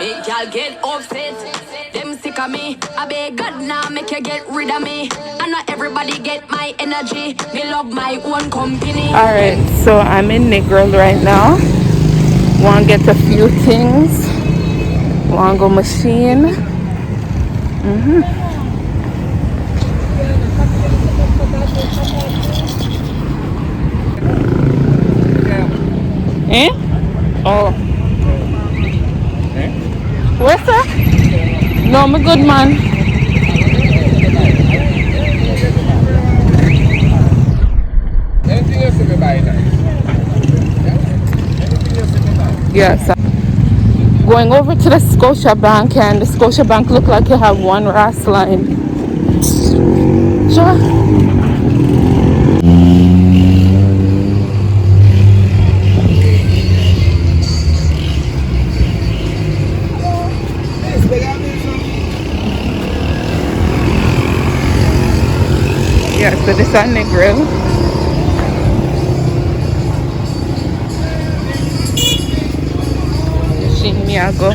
Make y'all get upset. Them sick of me. I beg God now make you get rid of me. And not everybody get my energy. Me love my own company. Alright, so I'm in Negril right now. Want to get a few things. Want to go machine. Eh? Oh. Where's that? No, me good man. Anything else to me buy now? Yes. Going over to the Scotia Bank, and the Scotia Bank look like you have one RAS line. Sure. Yeah, so this is Negril. Machine me I go.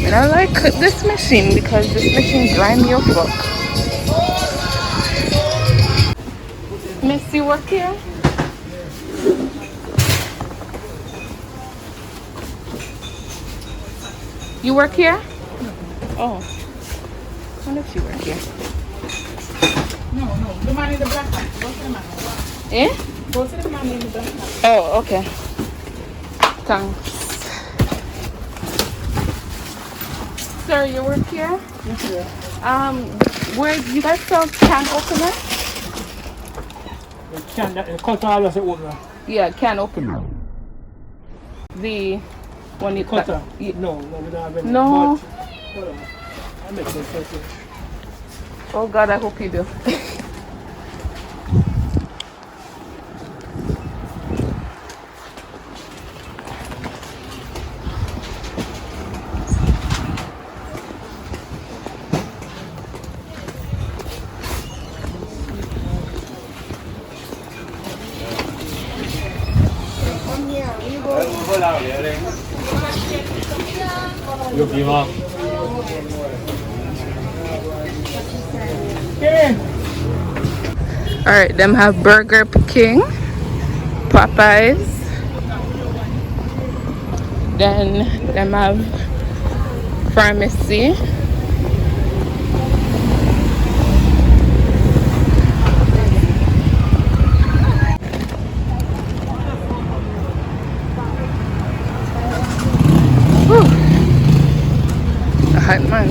And I like this machine because this machine grind me up. Messy work here. You work here? Oh. I wonder if you work here. No, the man in the black hat. Go to the man. Eh? Go to the man in the black hat. Oh, okay. Thanks. Sir, you work here? Yes, sir. Where you guys sell can opener? The cut all of the opener. Yeah, can opener. The one you Cutter? cut. No, we don't have any. No. But, hold on. I make some sense. Oh God, I hope you do. Alright, them have Burger King, Popeyes, then them have Pharmacy, whew, a hot man.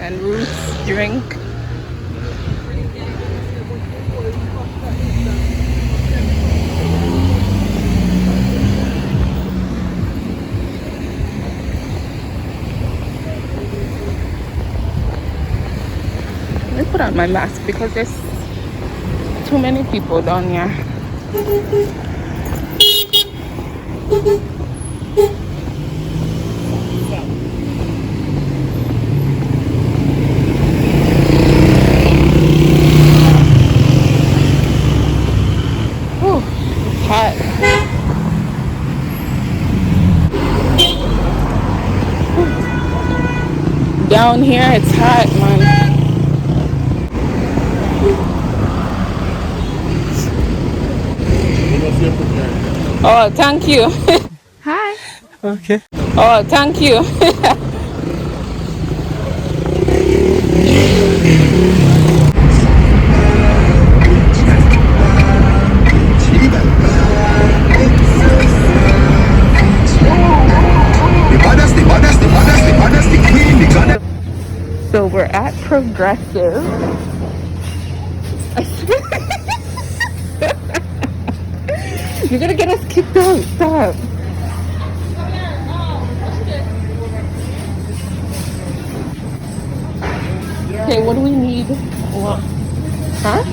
And Roots drink. Let me put on my mask because there's too many people down here. Whew, it's hot. Down here it's hot, man. Oh, thank you. Hi. Okay. Oh, thank you. So we're at Progressive. You're gonna get us kicked out. Stop. Okay, what do we need? What? Huh?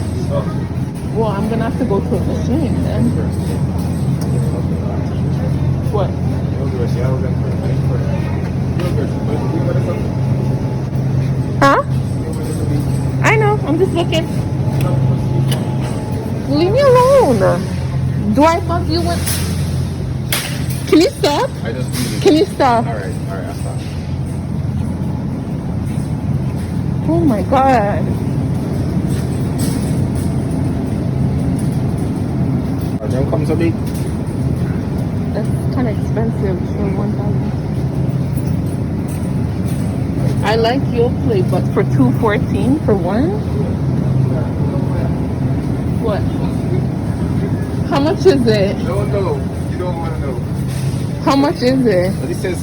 Well, I'm gonna have to go to a machine then. What? Huh? I know. I'm just looking. Leave me alone. Do I bug you with? Can you stop? I just really. Can you stop? Alright, I'll stop. Oh my god. Don't come so big. That's kind of expensive for 1,000. I like your plate, but for 214 for one? What? How much is it? No, you don't want to know. How much is it? But this says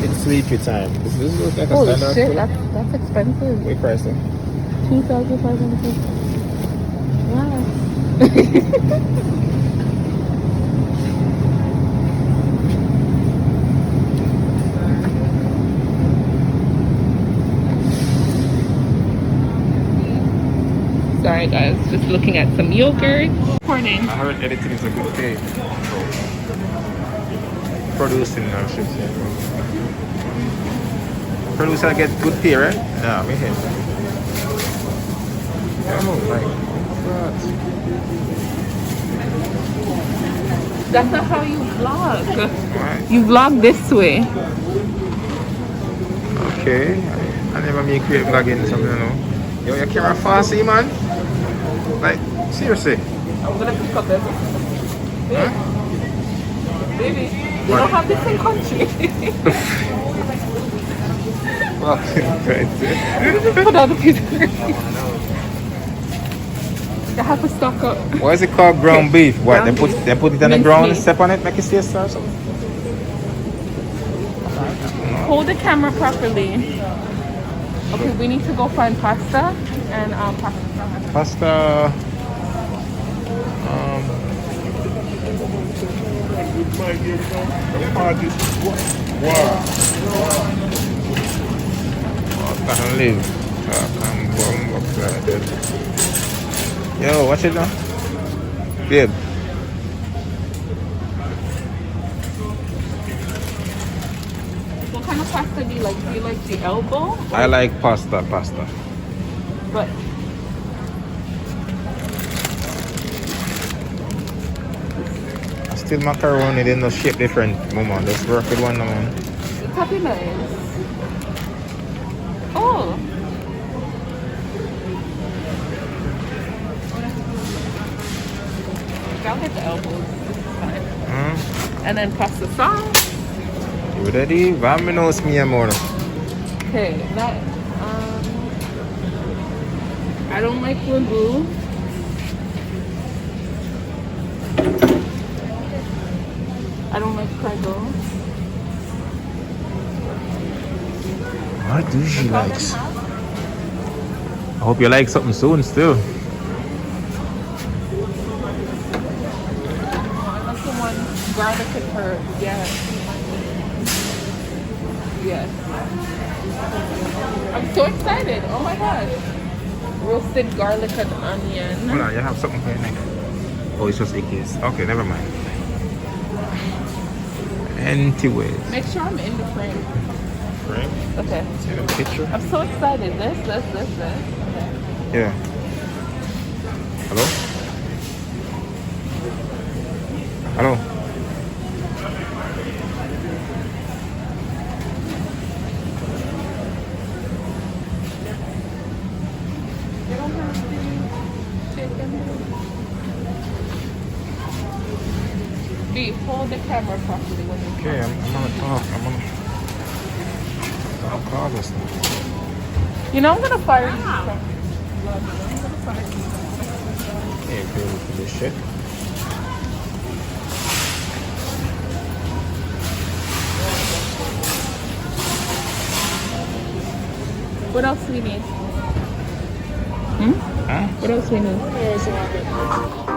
it's sleepy time. This looks like a Holy standard shit, food. that's expensive. Wait, pricing. 2,500. Wow. Sorry guys, just looking at some yogurt. Morning. I heard editing is a good pay. Producing, I should say. Producer get good pay, right? Yeah, we hit. Oh my God. That's not how you vlog. Right. You vlog this way. Okay. I never make create vlogging something, you know. Yo, your camera fancy, man. Like, seriously. I'm gonna pick up everything. Huh? Baby, we What? don't have this in country. Well, right. Put all the people. I have to stock up. Why is it called ground beef? What? Ground They put it on the Minced ground and meat. step on it, make it taste or something? Hold the camera properly. Okay, we need to go find pasta and pasta. Pasta. Wow. I can't live. I can't bomb up like that. Yo, watch it now. Babe. What kind of pasta do you like? Do you like the elbow? I like pasta. But Still macaroni, they no shape different, mama. Let's work with one, man. it's happy nice. Oh. I'll get the elbows. This is fine. And then pasta sauce. You ready? Vámonos, mi amor. Okay, that I don't like LULU. I don't like Prego. What do she likes? I hope you like something soon still. I like the one garlic and herbs. Yes. Yes. I'm so excited. Oh my god. Roasted garlic and onion. Hold on, you have something for your neck. Oh, it's just Icky's. Okay, never mind. Anyways. Make sure I'm in the frame. Frame? Okay. See the picture? I'm so excited. This. Okay. Yeah. Hello? Hello? You don't have the chicken. Beef, hold the camera properly when you Okay, I'm gonna talk. I'll call this now. You know I'm gonna fire you. Hey, girl, for this shit. What else do we need? Huh? What else do we need?